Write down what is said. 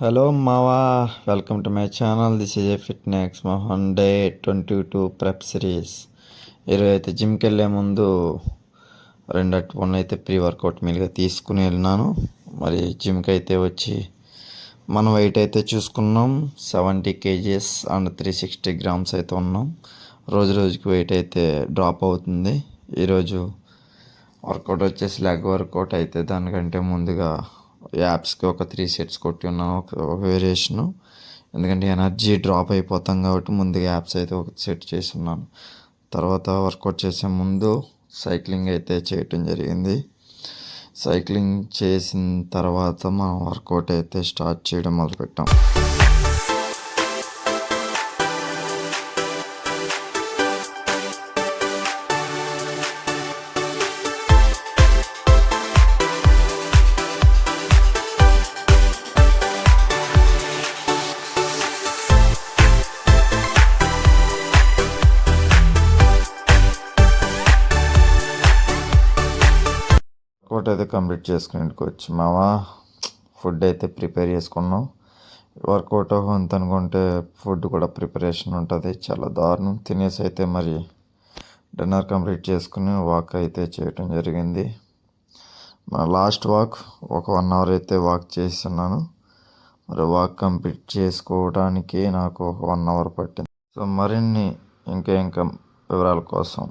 Hello మావా, welcome to my channel. This is a fitness Mohan day 22 prep series. ఈరోజు అయితే జిమ్కి వెళ్ళే ముందు 2 అయితే ప్రీ వర్కౌట్ మీల్గా తీసుకుని వెళ్ళినాను. మరి జిమ్కి అయితే వచ్చి మన వెయిట్ అయితే చూసుకున్నాం. 70 kgs అండ్ 360 grams అయితే ఉన్నాం. రోజు రోజుకి వెయిట్ అయితే డ్రాప్ అవుతుంది. ఈరోజు వర్కౌట్ వచ్చేసి లెగ్ వర్కౌట్ అయితే దానికంటే ముందుగా యాప్స్కి ఒక 3 sets కొట్టి ఉన్నాను, ఒక వేరియేషను. ఎందుకంటే ఎనర్జీ డ్రాప్ అయిపోతాం కాబట్టి ముందుగా యాప్స్ అయితే ఒక సెట్ చేసి ఉన్నాను. తర్వాత వర్కౌట్ చేసే ముందు సైక్లింగ్ అయితే చేయటం జరిగింది. సైక్లింగ్ చేసిన తర్వాత మనం వర్కౌట్ అయితే స్టార్ట్ చేయడం మొదలుపెట్టాం. వర్కౌట్ అయితే కంప్లీట్ చేసుకుని ఇంటికి వచ్చి మావా ఫుడ్ అయితే ప్రిపేర్ చేసుకున్నాం. వర్కౌట్ అంత అనుకుంటే ఫుడ్ కూడా ప్రిపరేషన్ ఉంటుంది, చాలా దారుణం. తినేసి అయితే మరి డిన్నర్ కంప్లీట్ చేసుకుని వాక్ అయితే చేయటం జరిగింది. మన లాస్ట్ వాక్ ఒక 1 hour అయితే వాక్ చేస్తున్నాను. మరి వాక్ కంప్లీట్ చేసుకోవడానికి నాకు ఒక 1 hour పట్టింది. సో మరిన్ని ఇంకా వివరాల కోసం